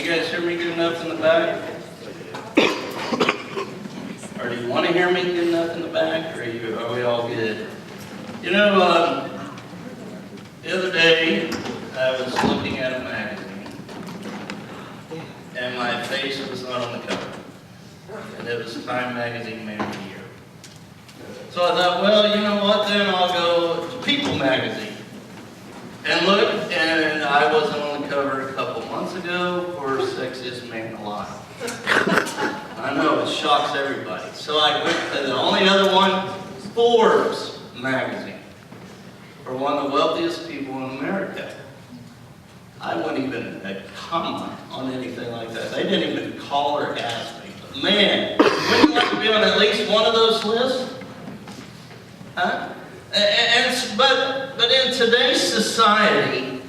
you guys hear me good enough in the back? Or do you want to hear me good enough in the back? Or are we all good? You know, the other day I was looking at a magazine, and my face was not on the cover. And it was Time Magazine Man of the Year. So I thought, well, you know what, then I'll go to People Magazine. And look, and I wasn't on the cover a couple months ago for Sexiest Man Alive. I know, it shocks everybody. So I went to the only other one, Forbes Magazine, for one of the wealthiest people in America. I wouldn't even comment on anything like that. They didn't even call or ask me. But man, wouldn't you like to be on at least one of those lists? Huh? But in today's society,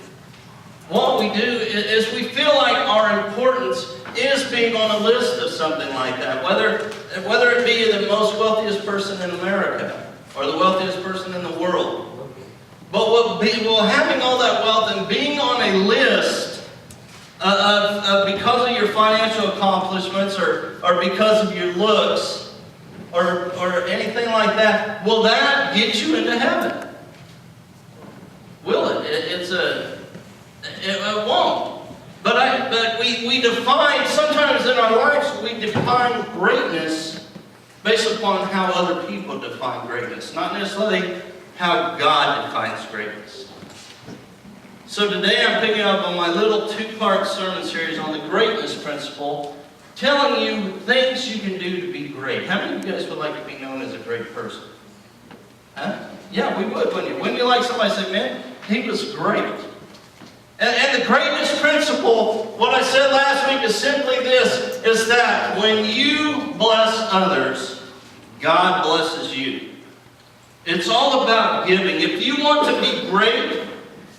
what we do is we feel like our importance is being on a list of something like that, whether it be the most wealthiest person in America or the wealthiest person in the world. But having all that wealth and being on a list because of your financial accomplishments or because of your looks, or anything like that, will that get you into heaven? Will it? It won't. But we define, sometimes in our lives, we define greatness based upon how other people define greatness, not necessarily how God defines greatness. So today I'm picking up on my little two-part sermon series on the greatness principle, telling you things you can do to be great. How many of you guys would like to be known as a great person? Huh? Yeah, we would, wouldn't you? Wouldn't you like somebody to say, man, he was great? And the greatness principle, what I said last week is simply this, is that when you bless others, God blesses you. It's all about giving. If you want to be great,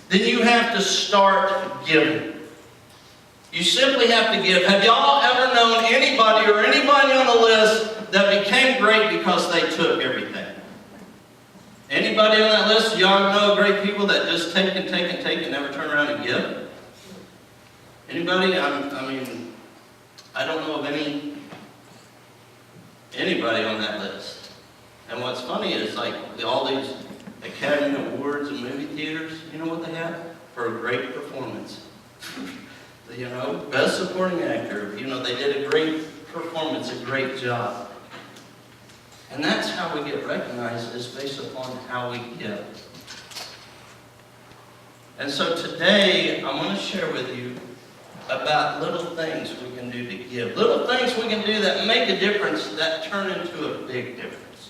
then you have to start giving. You simply have to give. Have y'all ever known anybody or anybody on the list that became great because they took everything? Anybody on that list? Y'all know great people that just take and take and take and never turn around and give? Anybody? I don't know of anybody on that list. And what's funny is like all these Academy Awards and movie theaters, you know what they have? For a great performance. You know, best supporting actor, you know, they did a great performance, a great job. And that's how we get recognized, is based upon how we give. And so today, I want to share with you about little things we can do to give. Little things we can do that make a difference, that turn into a big difference.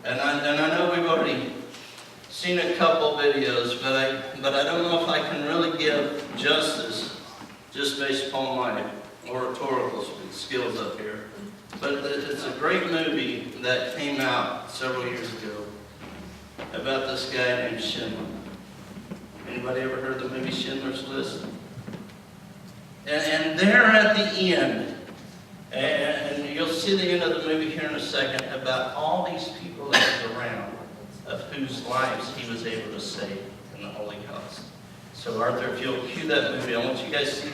And I know we've already seen a couple videos, but I don't know if I can really give justice just based upon my oratorical skills up here. But it's a great movie that came out several years ago about this guy named Schindler. Anybody ever heard the movie Schindler's List? And there at the end, and you'll see the end of the movie here in a second, about all these people that was around, of whose lives he was able to save in the Holocaust. So Arthur, if you'll cue that movie, I want you guys to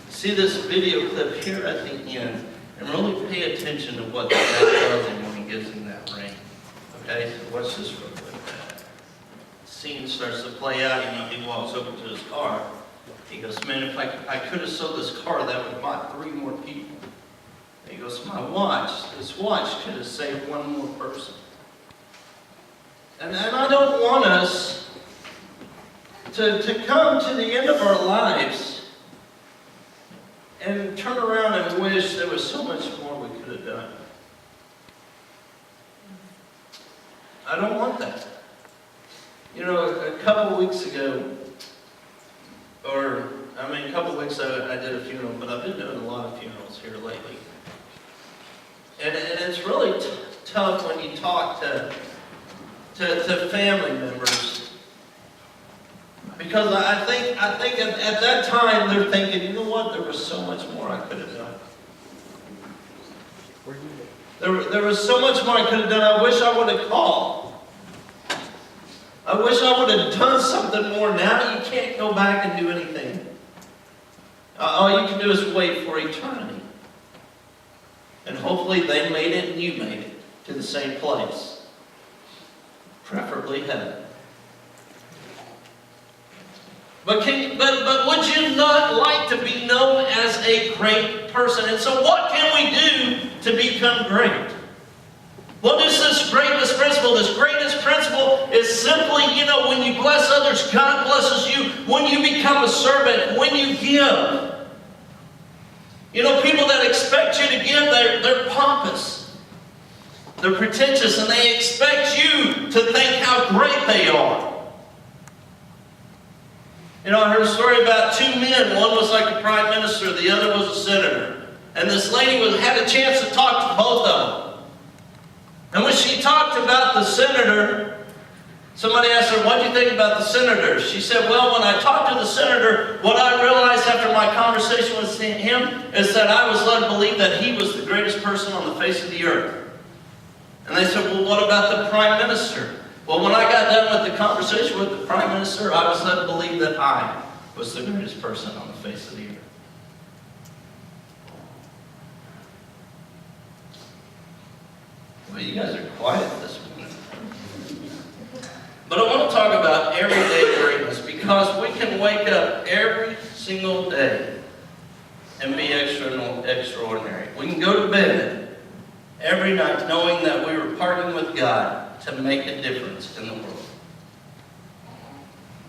see this video clip here at the end, and really pay attention to what the guy tells him when he gives him that ring. Okay, so watch this real quick. The scene starts to play out, you know, he walks over to his car. He goes, man, if I could have sold this car, that would have bought 3 more people. And he goes, my watch, this watch could have saved 1 more person. And I don't want us to come to the end of our lives and turn around and wish there was so much more we could have done. I don't want that. You know, a couple weeks ago, a couple weeks ago I did a funeral, but I've been doing a lot of funerals here lately. And it's really tough when you talk to family members, because I think at that time they're thinking, you know what, there was so much more I could have done. There was so much more I could have done. I wish I would have called. I wish I would have done something more. Now you can't go back and do anything. All you can do is wait for eternity. And hopefully they made it and you made it to the same place. Preferably heaven. But would you not like to be known as a great person? And so what can we do to become great? What is this greatness principle? This greatness principle is simply, when you bless others, God blesses you. When you become a servant, when you give. People that expect you to give, they're pompous. They're pretentious, and they expect you to think how great they are. I heard a story about two men. One was like a prime minister, the other was a senator. And this lady had a chance to talk to both of them. And when she talked about the senator, somebody asked her, "What do you think about the senator?" She said, "Well, when I talked to the senator, what I realized after my conversation with him is that I was led to believe that he was the greatest person on the face of the earth." And they said, "Well, what about the prime minister?" "Well, when I got done with the conversation with the prime minister, I was led to believe that I was the greatest person on the face of the earth." Well, you guys are quiet this morning. But I want to talk about everyday greatness, because we can wake up every single day and be extraordinary. We can go to bed every night knowing that we were partnering with God to make a difference in the world.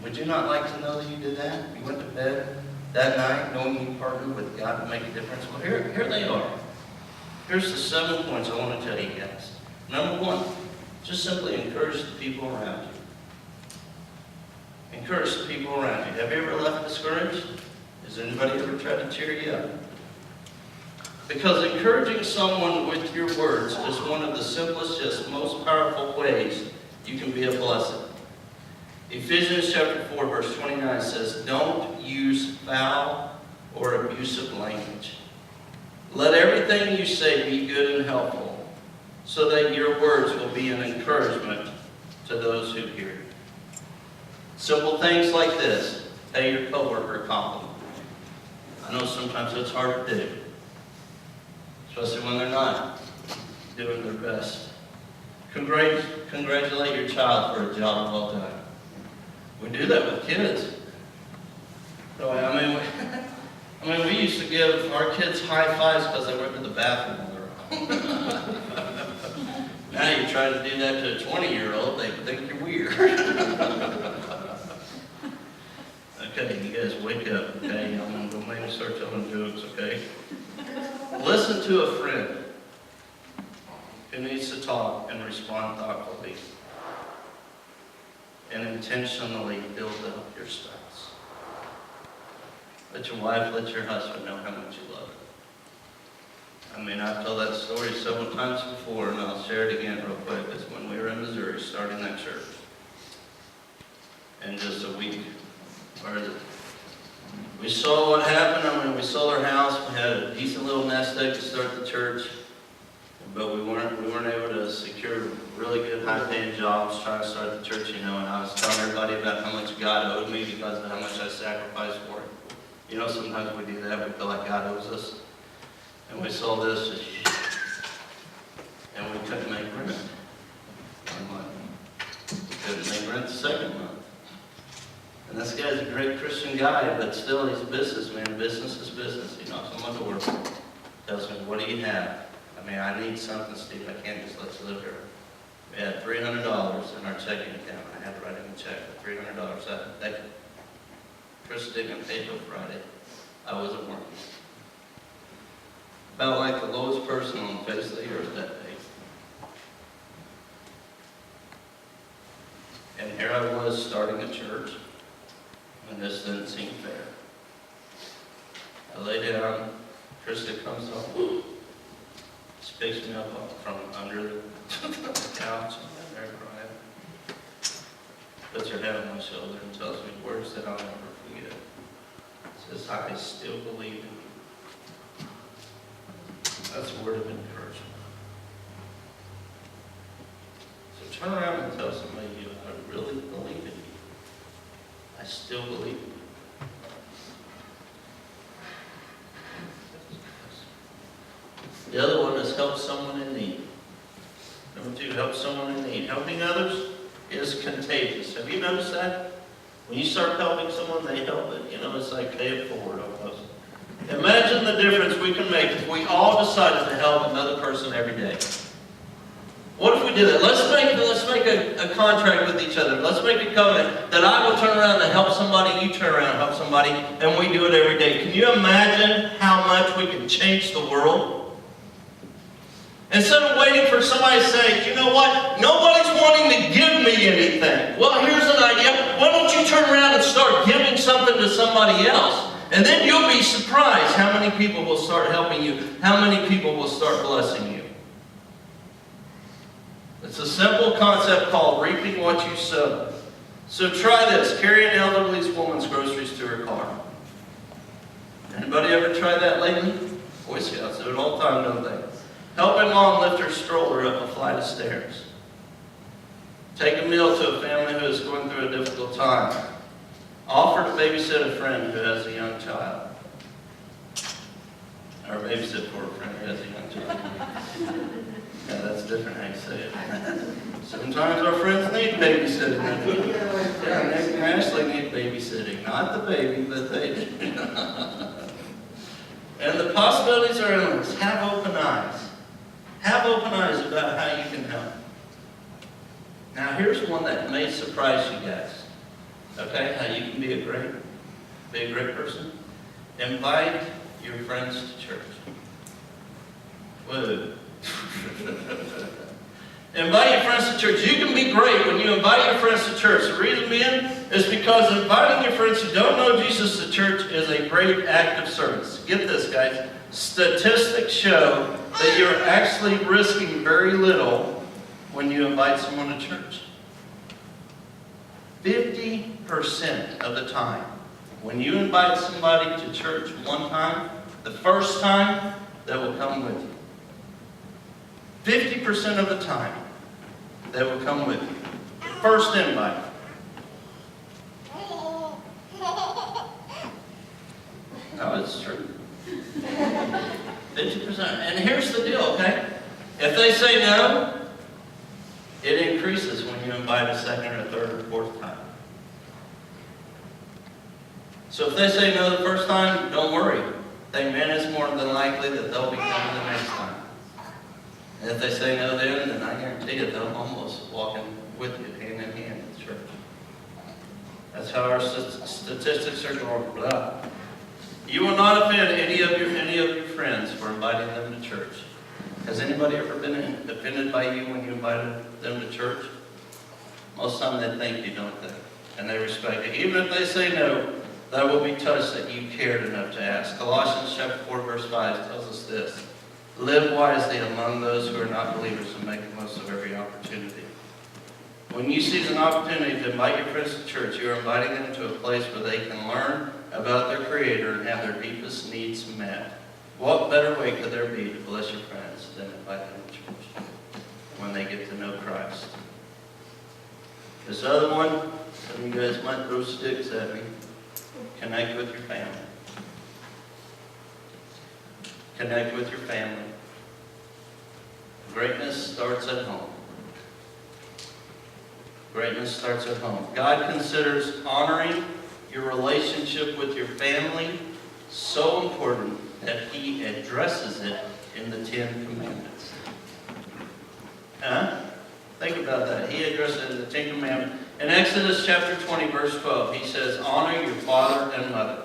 Would you not like to know that you did that? You went to bed that night knowing you partnered with God to make a difference? Well, here they are. Here's the 7 points I want to tell you guys. Number 1, just simply encourage the people around you. Encourage the people around you. Have you ever left discouraged? Has anybody ever tried to cheer you up? Because encouraging someone with your words is one of the simplest, yet most powerful ways you can be a blessing. Ephesians chapter 4, verse 29 says, "Don't use foul or abusive language. Let everything you say be good and helpful, so that your words will be an encouragement to those who hear you." Simple things like this. Pay your coworker a compliment. I know sometimes it's hard to do, especially when they're not doing their best. Congratulate your child for a job well done. We do that with kids. We used to give our kids high fives because they went to the bathroom on their own. Now you try to do that to a 20-year-old, they think you're weird. Okay, you guys wake up, okay? I'm going to go maybe start telling jokes, okay? Listen to a friend who needs to talk and respond thoughtfully. And intentionally build up your spouse. Let your wife, let your husband know how much you love them. I've told that story several times before, and I'll share it again real quick. It's when we were in Missouri starting that church. And just a week, we saw what happened. We sold our house. We had a decent little nest egg to start the church. But we weren't able to secure really good high-paying jobs trying to start the church, and I was telling everybody about how much God owed me because of how much I sacrificed for it. Sometimes we do that. We feel like God owes us. And we saw this, and we couldn't make rent 1 month. We couldn't make rent the second month. And this guy's a great Christian guy, but still he's a businessman. Business is business. He knocks on my door, tells me, "What do you have?" I need something, Steve. I can't just let you live here. We had $300 in our checking account. I had to write him a check for $300 that day. Chris didn't pay till Friday. I wasn't working. Felt like the lowest person on the face of the earth that day. And here I was starting a church, and this didn't seem fair. I lay down. Krista comes up. Picks me up from under the couch, and I'm there crying. Puts her head on my shoulder and tells me words that I'll never forget. Says, "I still believe in you." That's a word of encouragement. So turn around and tell somebody I really believe in you. I still believe in you. help someone in need. Number 2, help someone in need. Helping others is contagious. Have you noticed that? When you start helping someone, they help it. You know, it's like pay it forward almost. Imagine the difference we can make if we all decided to help another person every day. What if we did that? Let's make a contract with each other. Let's make a covenant that I will turn around and help somebody, you turn around and help somebody, and we do it every day. Can you imagine how much we can change the world? Instead of waiting for somebody to say, you know what, nobody's wanting to give me anything. Well, here's an idea. Why don't you turn around and start giving something to somebody else? And then you'll be surprised how many people will start helping you, how many people will start blessing you. It's a simple concept called reaping what you sow. So try this. Carry an elderly woman's groceries to her car. Anybody ever tried that lately? Boy Scouts do it all the time, don't they? Help a mom lift her stroller up a flight of stairs. Take a meal to a family who is going through a difficult time. Offer to babysit a friend who has a young child. Or babysit for a friend who has a young child. Yeah, that's different how you say it. Sometimes our friends need babysitting. Yeah, Nick and Ashley need babysitting. Not the baby, but they do. And the possibilities are endless. Have open eyes. Have open eyes about how you can help. Now here's one that may surprise you guys. Okay, how you can be a great person. Invite your friends to church. Whoa. Invite your friends to church. You can be great when you invite your friends to church. The reason being is because inviting your friends who don't know Jesus to church is a great act of service. Get this, guys. Statistics show that you're actually risking very little when you invite someone to church. 50% of the time, when you invite somebody to church one time, the first time, they will come with you. 50% of the time, they will come with you. First invite. No, it's true. 50%. And here's the deal, okay? If they say no, it increases when you invite a second or third or fourth time. So if they say no the first time, don't worry. They mean it's more than likely that they'll be coming the next time. And if they say no then I guarantee you they'll almost walk in with you, hand in hand at church. That's how our statistics are going. Blah. You will not offend any of your friends for inviting them to church. Has anybody ever been offended by you when you invited them to church? Most of the time they thank you, don't they? And they respect it. Even if they say no, they will be touched that you cared enough to ask. Colossians chapter 4, verse 5 tells us this. Live wisely among those who are not believers and make the most of every opportunity. When you seize an opportunity to invite your friends to church, you are inviting them to a place where they can learn about their Creator and have their deepest needs met. What better way could there be to bless your friends than invite them to church when they get to know Christ? This other one, some of you guys might throw sticks at me. Connect with your family. Connect with your family. Greatness starts at home. Greatness starts at home. God considers honoring your relationship with your family so important that He addresses it in the 10 Commandments. Think about that. He addresses it in the 10 Commandments. In Exodus chapter 20, verse 12, He says, honor your father and mother.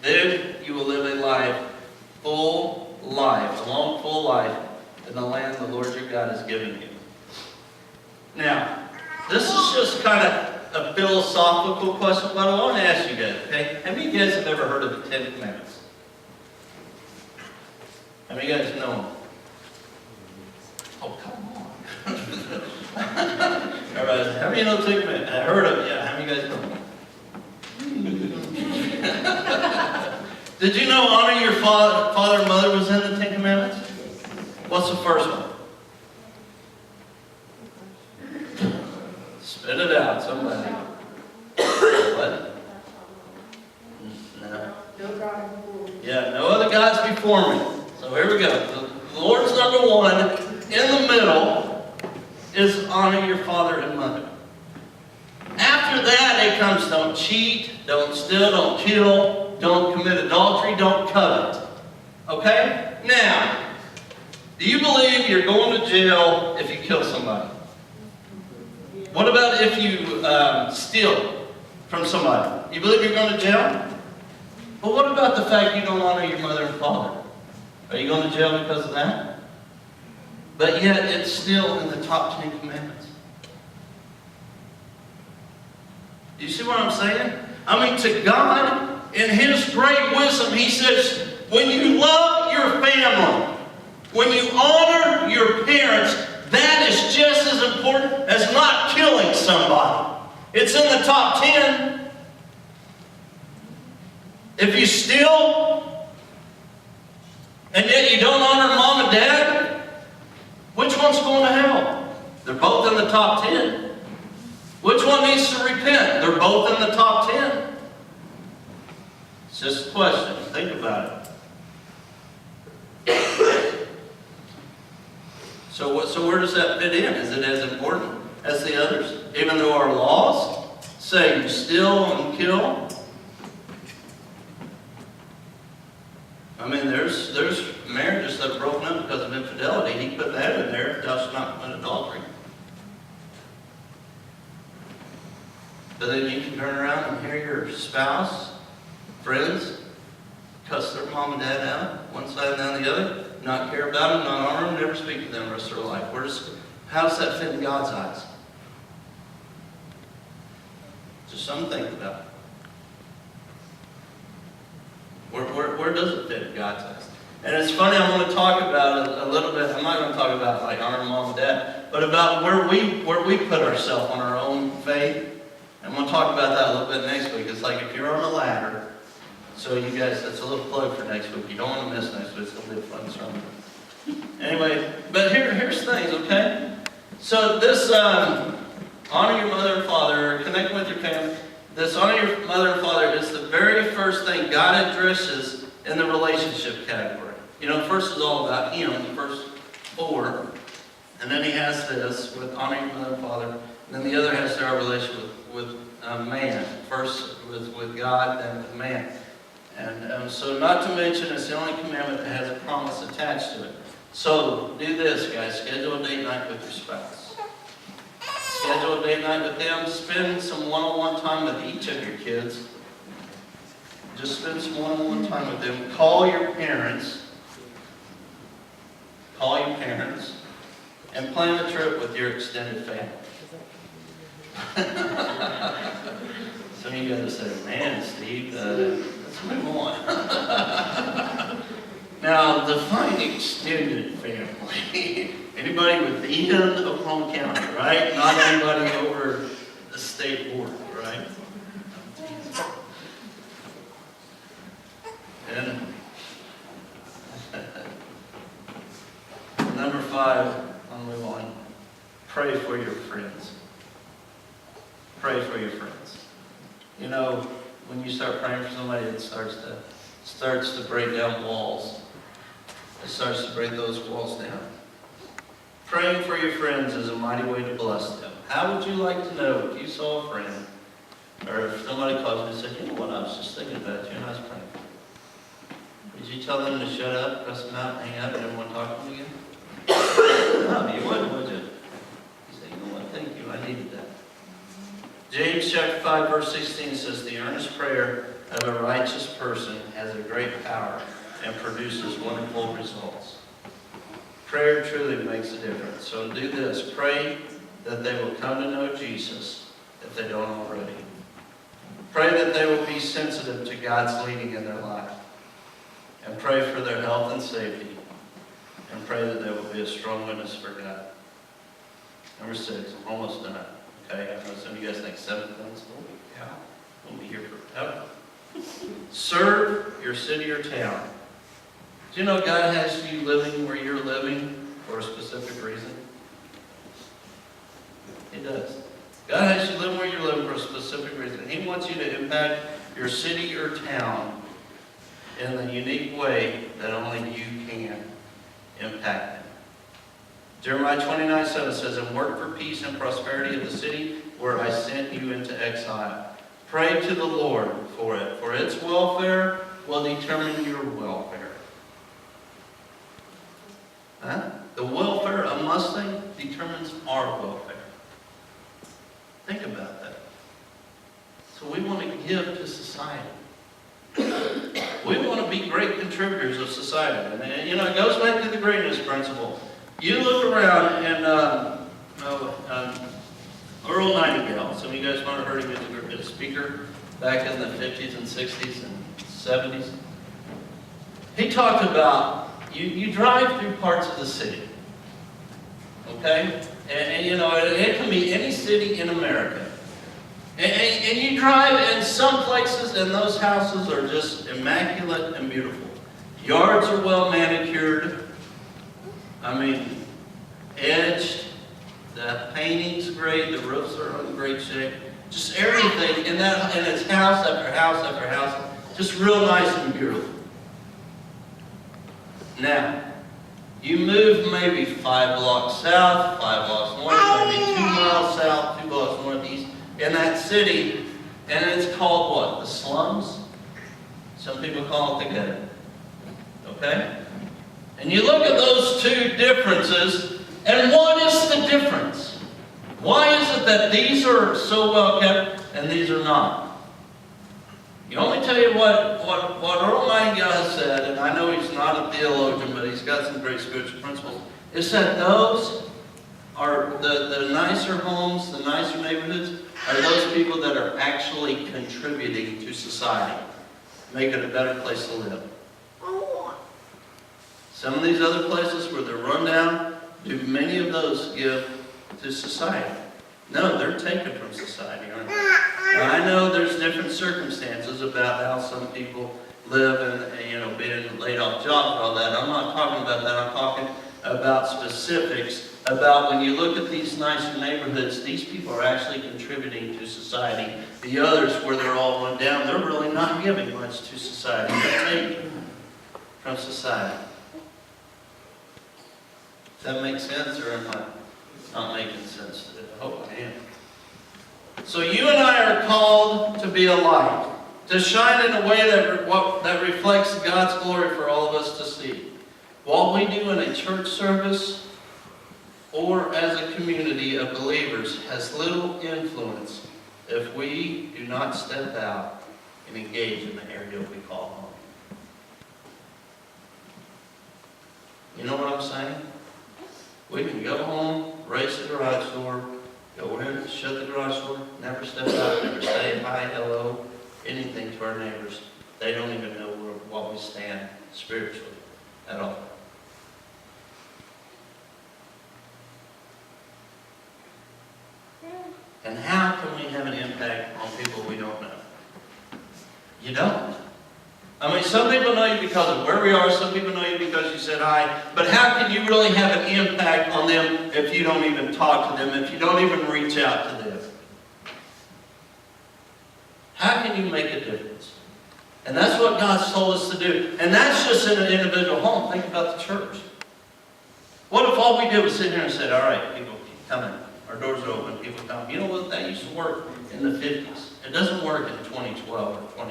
Then you will live a long, full life in the land the Lord your God has given you. Now, this is just kind of a philosophical question, but I want to ask you guys, okay? How many of you guys have ever heard of the 10 Commandments? How many of you guys know them? Oh, come on. All right, how many of you know the 10 Commandments? I heard of it, yeah. How many of you guys know them? Did you know honor your father and mother was in the 10 Commandments? What's the first one? Spit it out, somebody. What? No. No God before me. Yeah, no other gods before me. So here we go. The Lord's number one. In the middle is honor your father and mother. After that, it comes don't cheat, don't steal, don't kill, don't commit adultery, don't covet. Okay? Now, do you believe you're going to jail if you kill somebody? What about if you steal from somebody? You believe you're going to jail? But what about the fact you don't honor your mother and father? Are you going to jail because of that? But yet it's still in the top 10 commandments. Do you see what I'm saying? I mean, to God, in His great wisdom, He says, when you love your family, when you honor your parents, that is just as important as not killing somebody. It's in the top 10. If you steal, and yet you don't honor mom and dad, which one's going to hell? They're both in the top 10. Which one needs to repent? They're both in the top 10. It's just a question. Think about it. So where does that fit in? Is it as important as the others? Even though our laws say you steal and kill? I mean, there's marriages that are broken up because of infidelity. He put that in there. Thou shalt not commit adultery. But then you can turn around and hear your spouse, friends, cuss their mom and dad out, one side and down the other, not care about them, not honor them, never speak to them the rest of their life. How does that fit in God's eyes? Just something to think about. Where does it fit in God's eyes? And it's funny, I want to talk about it a little bit. I'm not going to talk about like honoring mom and dad, but about where we put ourselves on our own faith. I'm going to talk about that a little bit next week. It's like if you're on a ladder, so you guys, that's a little plug for next week. You don't want to miss next week. It's going to be a fun sermon. Anyway, but here's things, okay? So this honor your mother and father, connect with your family. This honor your mother and father is the very first thing God addresses in the relationship category. You know, first is all about Him, the first 4. And then He has this with honor your mother and father. And then the other has our relationship with man. First with God, then with man. And so not to mention, it's the only commandment that has a promise attached to it. So do this, guys. Schedule a date night with your spouse. Schedule a date night with them. Spend some one-on-one time with each of your kids. Just spend some one-on-one time with them. Call your parents. Call your parents. And plan a trip with your extended family. Some of you guys say, man, Steve, let's move on. Now, define extended family. Anybody within Oklahoma County, right? Not anybody over the state border, right? And number 5, I'll move on. Pray for your friends. Pray for your friends. You know, when you start praying for somebody, it starts to break down walls. It starts to break those walls down. Praying for your friends is a mighty way to bless them. How would you like to know if you saw a friend, or if somebody calls you and said, you know what, I was just thinking about you and I was praying for you. Would you tell them to shut up, cuss them out, hang up, and never want to talk to them again? No, you wouldn't, would you? You say, you know what, thank you, I needed that. James chapter 5, verse 16 says, the earnest prayer of a righteous person has a great power and produces wonderful results. Prayer truly makes a difference. So do this. Pray that they will come to know Jesus if they don't already. Pray that they will be sensitive to God's leading in their life. And pray for their health and safety. And pray that they will be a strong witness for God. Number 6, I'm almost done. Okay, I know some of you guys think 7 things. Yeah, we'll be here forever. Serve your city or town. Do you know God has you living where you're living for a specific reason? He does. God has you living where you're living for a specific reason. He wants you to impact your city or town in the unique way that only you can. impact them. Jeremiah 29:7 says, and work for peace and prosperity of the city where I sent you into exile. Pray to the Lord for it, for its welfare will determine your welfare. Huh? The welfare of Mustang determines our welfare. Think about that. So we want to give to society. We want to be great contributors of society. And it goes back to the greatness principle. You look around and Earl Nightingale, some of you guys might have heard him as a speaker back in the 50s and 60s and 70s. He talked about, you drive through parts of the city, okay? And it can be any city in America. And you drive in some places and those houses are just immaculate and beautiful. Yards are well manicured. Edged. The painting's great. The roofs are in great shape. Just everything and it's house after house after house. Just real nice and beautiful. Now, you move maybe 5 blocks south, 5 blocks north, maybe 2 miles south, 2 blocks northeast in that city, and it's called what? The slums? Some people call it the ghetto. Okay? And you look at those two differences, and what is the difference? Why is it that these are so well kept and these are not? You want me to tell you what Earl Nightingale has said, and I know he's not a theologian, but he's got some great spiritual principles, is that those are the nicer homes, the nicer neighborhoods, are those people that are actually contributing to society, make it a better place to live. Some of these other places where they're run down, do many of those give to society? No, they're taken from society, aren't they? Now, I know there's different circumstances about how some people live and, being laid off jobs and all that. I'm not talking about that. I'm talking about specifics, about when you look at these nicer neighborhoods, these people are actually contributing to society. The others, where they're all run down, they're really not giving much to society. They're taking from society. Does that make sense, or am I not making sense today? I hope I am. So you and I are called to be a light, to shine in a way that reflects God's glory for all of us to see. What we do in a church service or as a community of believers has little influence if we do not step out and engage in the area we call home. You know what I'm saying? We can go home, race the garage door, go in, shut the garage door, never step out, never say hi, hello, anything to our neighbors. They don't even know what we stand spiritually at all. And how can we have an impact on people we don't know? You don't. Some people know you because of where we are. Some people know you because you said hi. But how can you really have an impact on them if you don't even talk to them, if you don't even reach out to them? How can you make a difference? And that's what God's told us to do. And that's just in an individual home. Think about the church. What if all we did was sit here and said, all right, people keep coming. Our doors are open, people come. You know what? That used to work in the 50s. It doesn't work in 2012 or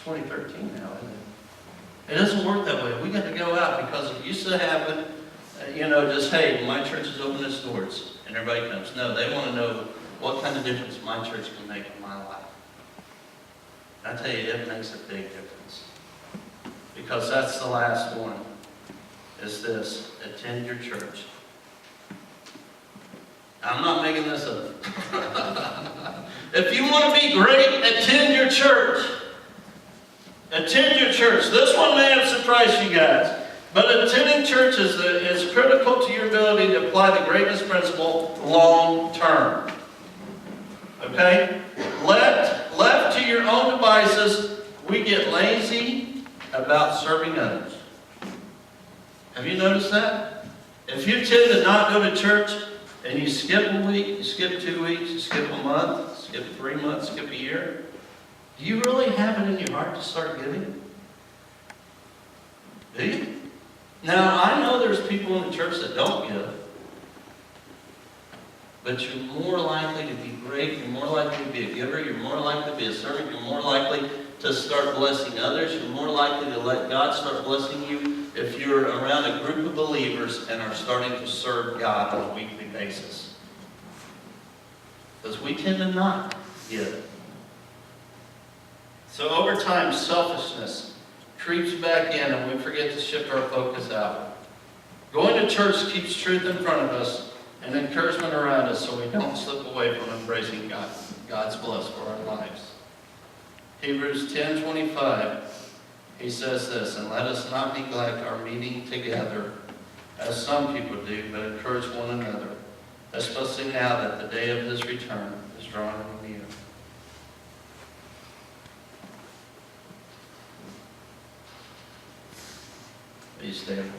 2013 now, isn't it? It doesn't work that way. We got to go out because it used to happen, just, hey, my church is open its doors and everybody comes. No, they want to know what kind of difference my church can make in my life. I tell you, it makes a big difference. Because that's the last one, is this: attend your church. I'm not making this up. If you want to be great, attend your church. Attend your church. This one may have surprised you guys, but attending church is critical to your ability to apply the greatness principle long term. Okay? Left to your own devices, we get lazy about serving others. Have you noticed that? If you tend to not go to church, and you skip a week, you skip 2 weeks, you skip a month, skip 3 months, skip a year, do you really have it in your heart to start giving? Do you? Now, I know there's people in the church that don't give, but you're more likely to be great, you're more likely to be a giver, you're more likely to be a servant, you're more likely to start blessing others, you're more likely to let God start blessing you if you're around a group of believers and are starting to serve God on a weekly basis. Because we tend to not give. So over time, selfishness creeps back in and we forget to shift our focus out. Going to church keeps truth in front of us and encouragement around us so we don't slip away from embracing God's bless for our lives. Hebrews 10:25, he says this, and let us not neglect our meeting together as some people do, but encourage one another, especially now that the day of his return is drawing near. Please stand.